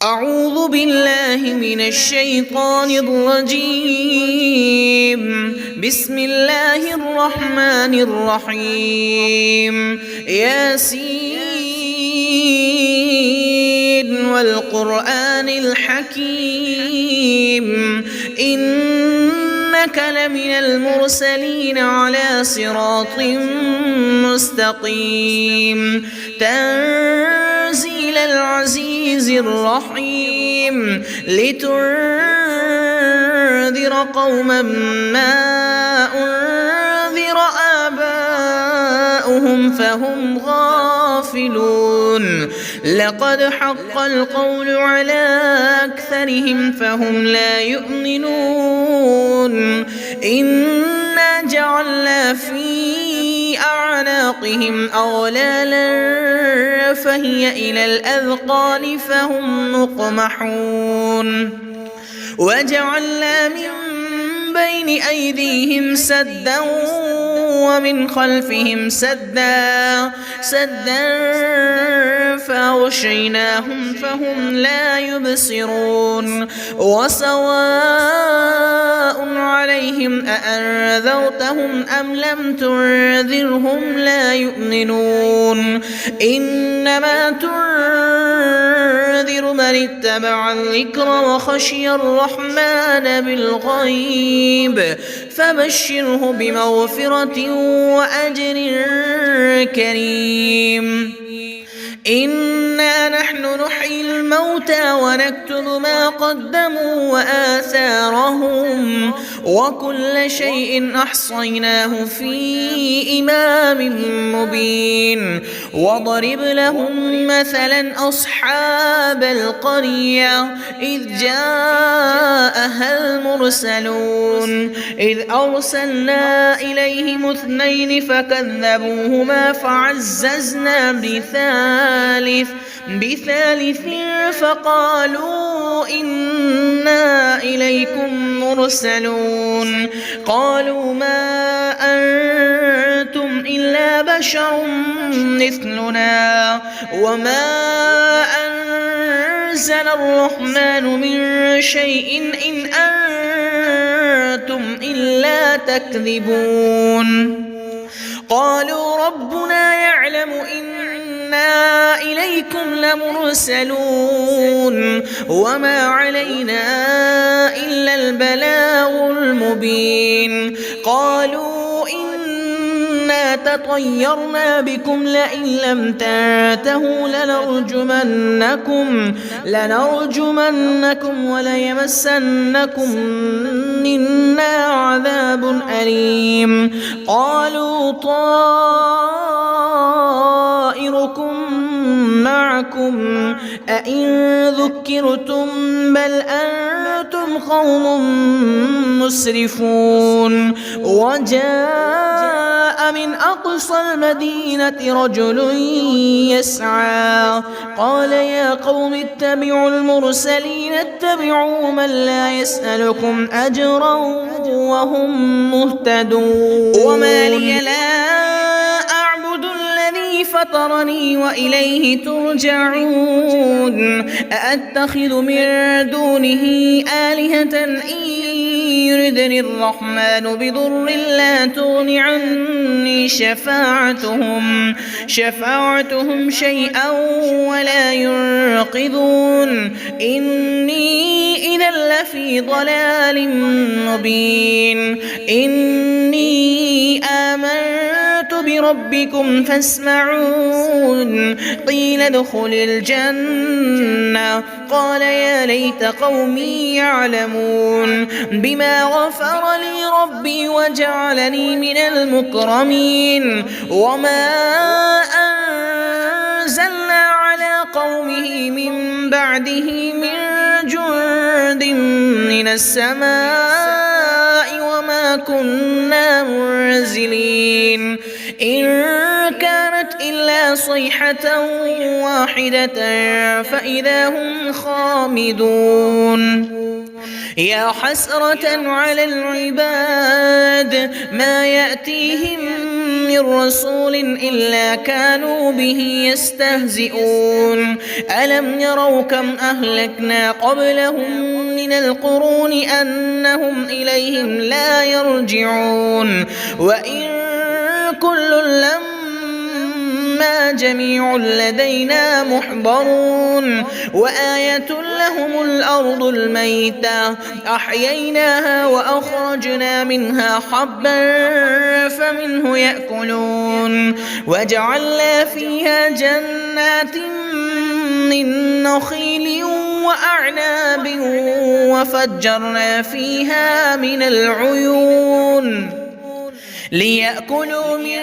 أعوذ بالله من الشيطان الرجيم. بسم الله الرحمن الرحيم. ياسين والقرآن الحكيم إنك لمن المرسلين على صراط مستقيم تنزيل العزيز الرحيم لتنذر قوما ما أنذر آباؤهم فهم غافلون لقد حق القول على أكثرهم فهم لا يؤمنون إنا جعلنا في أعناقهم أغلالا فهي إلى الأذقان فهم مقمحون وجعلنا من بين أيديهم سدا ومن خلفهم سدا فأغشيناهم فهم لا يبصرون وسواء عليهم أأنذرتهم أم لم تنذرهم لا يؤمنون إنما تنذر من اتبع الذكر وخشي الرحمن بالغيب فبشره بمغفرة وأجر كريم إنا نحن نحيي الموتى ونكتب ما قدموا وآثارهم وكل شيء أحصيناه في إمام مبين وضرب لهم مثلا أصحاب القرية إذ جاءها المرسلون إذ أرسلنا إليهم اثنين فكذبوهما فعززنا بثالث فقالوا إنا إليكم مرسلون قالوا ما أنتم إلا بشر مثلنا وما أنزل الرحمن من شيء إن أنتم إلا تكذبون قالوا ربنا يعلم إنا إليكم لمرسلون وما علينا إلا البلاغ المبين قالوا إنا تطيرنا بكم لئن لم تنتهوا لنرجمنكم وليمسنكم منا عذاب أليم قالوا طائركم معكم أئن ذكرتم بل أنتم قوم مسرفون وجاء من أقصى المدينة رجل يسعى قال يا قوم اتبعوا المرسلين اتبعوا من لا يسألكم أجرا وهم مهتدون وما لي لا أعبد الذي فطرني وإليه ترجعون أأتخذ من دونه آلهة إن يردني الرحمن بضر لا تغن عني شفاعتهم شيئا ولا ينقذون إني إذا لفي ضلال مبين إني آمنت بربكم فاسمعون قيل ادخل الجنة قال يا ليت قومي يعلمون بما غفر لي ربي وجعلني من المكرمين وما أنزلنا على قومه من بعده من جند من السماء وما كنا منزلين إن كانت إلا صيحة واحدة فإذا هم خامدون يا حسرة على العباد ما يأتيهم من رسول إلا كانوا به يستهزئون ألم يروا كم أهلكنا قبلهم من القرون أنهم إليهم لا يرجعون وإن كل لما جميع لدينا محضرون وآية لهم الأرض الميتة أحييناها وأخرجنا منها حبا فمنه يأكلون وجعلنا فيها جنات من نخيل وأعناب وفجرنا فيها من العيون ليأكلوا من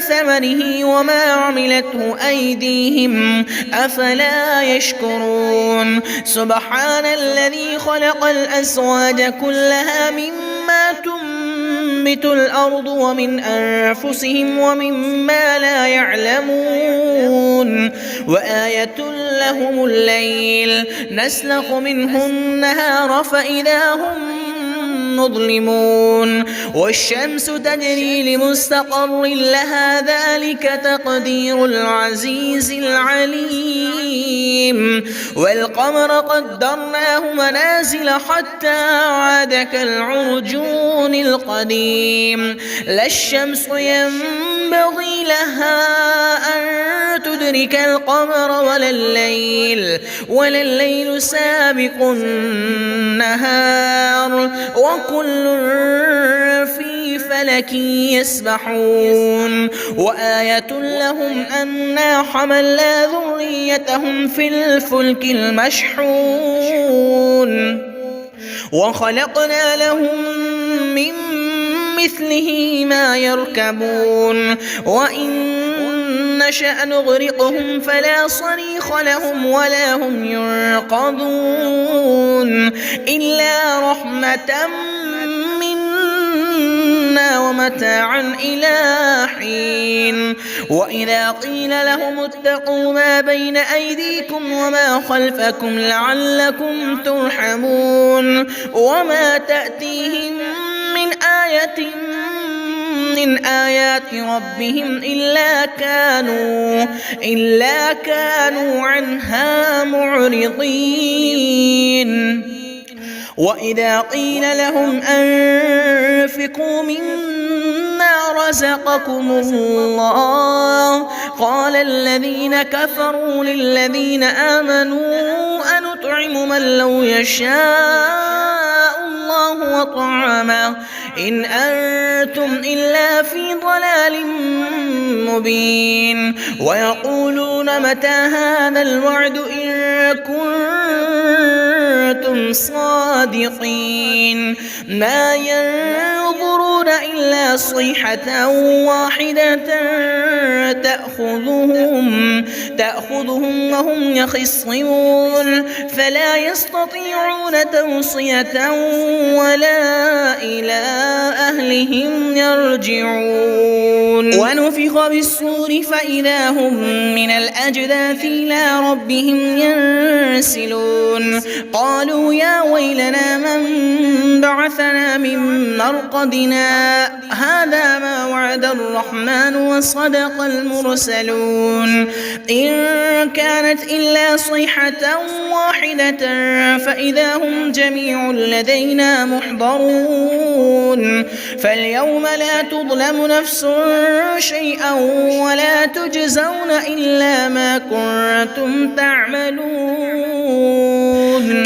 ثمره وما عملته أيديهم أفلا يشكرون سبحان الذي خلق الأزواج كلها مما تنبت الأرض ومن أنفسهم ومما لا يعلمون وآية لهم الليل نسلخ منه النهار فإذا هم مظلمون والشمس تجري لمستقر لها ذلك تقدير العزيز العليم والقمر قدرناه منازل حتى عاد كالعرجون القديم لا الشمس ينبغي لها أن تدرك القمر ولا الليل سابق النهار وكل في فلك يسبحون وآية لهم أنا حملنا ذريتهم في الفلك المشحون وخلقنا لهم من مثله ما يركبون وإن نشأ نغرقهم فلا صريخ لهم ولا هم ينقذون إلا رحمة منا ومتاعا إلى حين وإذا قيل لهم اتقوا ما بين أيديكم وما خلفكم لعلكم ترحمون وما تأتيهم من آية من آيات ربهم إلا كانوا عنها معرضين وإذا قيل لهم أنفقوا مما رزقكم الله قال الذين كفروا للذين آمنوا أنطعم من لو يشاء الله وطعمه إن أنتم إلا في ضلال مبين ويقولون متى هذا الوعد إن كنتم صادقين ما ينظرون إلا صيحة واحدة تأخذهم وهم يخصمون فلا يستطيعون توصية ولا إلى أهلهم يرجعون ونفخ بالصور فإذا هم من الأجداث إلى ربهم ينسلون قالوا يا ويلنا من بعثنا من مرقدنا هذا ما وعد الرحمن وصدق المرسلون إن كانت إلا صيحة واحدة فإذا هم جميع لدينا محضرون فاليوم لا تظلم نفس شيئا ولا تجزون إلا ما كنتم تعملون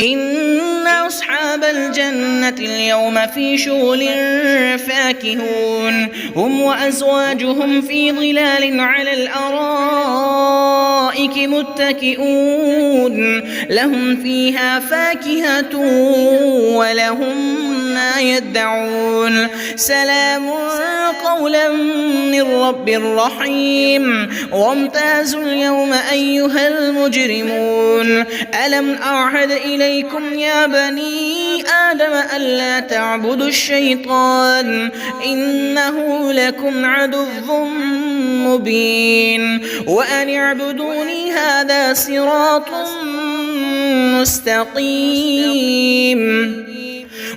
إن أصحاب الجنة اليوم في شغل فاكهون هم وأزواجهم في ظلال على الأرائك متكئون لهم فيها فاكهة ولهم ما يدعون سلام قولا من رب رحيم وامتازوا اليوم أيها المجرمون ألم أعهد إليكم يا بني آدم ألا تعبدوا الشيطان إنه لكم عدو مبين وأن اعبدوني هذا صراط مستقيم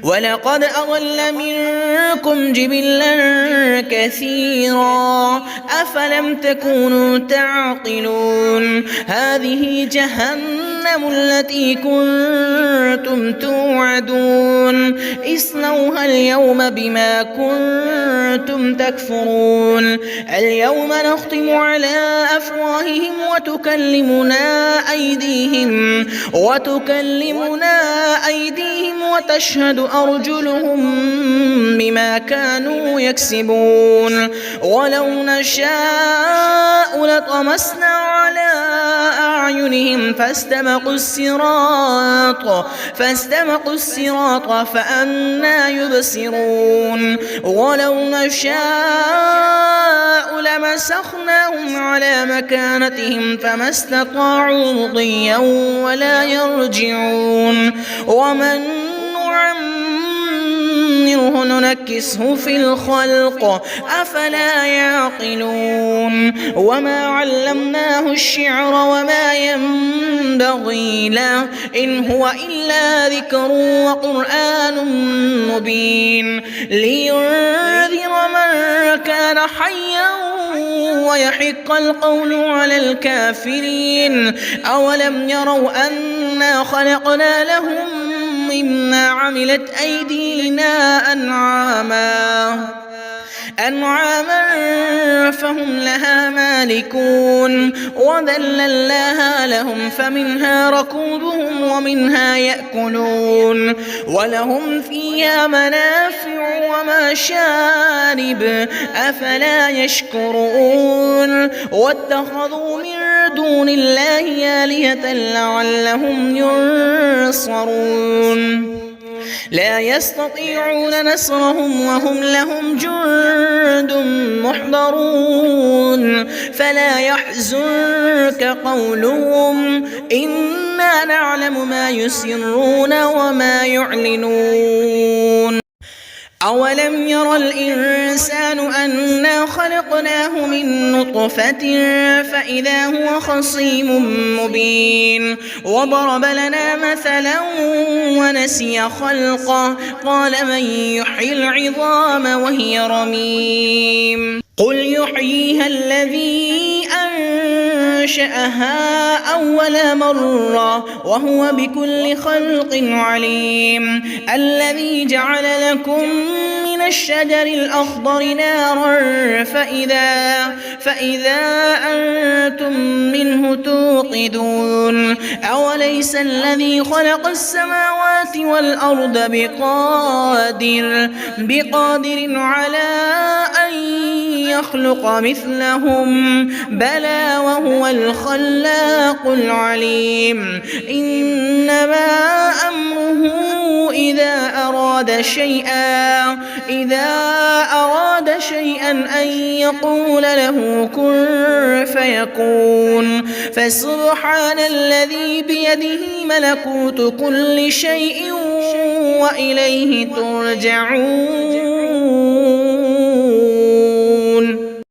ولقد أضل منكم جبلا كثيرا أفلم تكونوا تعقلون هذه جهنم التي كنتم توعدون اصلوها اليوم بما كنتم تكفرون اليوم نختم على أفواههم وتكلمنا أيديهم وتشهد أرجلهم بما كانوا يكسبون ولو نشاء لطمسنا على أعينهم فاستبقوا الصراط فأنى يبصرون ولو نشاء لمسخناهم على مكانتهم فما استطاعوا مضيا ولا يرجعون ومن نعمره ننكسه في الخلق أفلا يعقلون وما علمناه الشعر وما ينبغي له إن هو إلا ذكر وقرآن مبين لينذر من كان حيا ويحق القول على الكافرين أولم يروا أنا خلقنا لهم مما عملت أيدينا أنعاما فهم لها مالكون وذللناها لهم فمنها ركوبهم ومنها يأكلون ولهم فيها منافع ومشارب أفلا يشكرون واتخذوا من دون الله آلهة لعلهم ينصرون لا يستطيعون نصرهم وهم لهم جند محضرون فلا يحزنك قولهم إنا نعلم ما يسرون وما يعلنون أولم ير الإنسان أنا خلقناه من نطفة فإذا هو خصيم مبين وضرب لنا مثلا ونسي خلقه قال من يحيي العظام وهي رميم قل يحييها الذي أنشأها أول مرة وهو بكل خلق عليم الذي جعل لكم من الشجر الأخضر نارا فإذا أنتم منه توقدون أوليس الذي خلق السماوات والأرض بقادر على أن يخلق مثلهم بلى وهو الخلاق العليم إنما أمره إذا أراد شيئا أن يقول له كن فيكون فسبحان الذي بيده ملكوت كل شيء وإليه ترجعون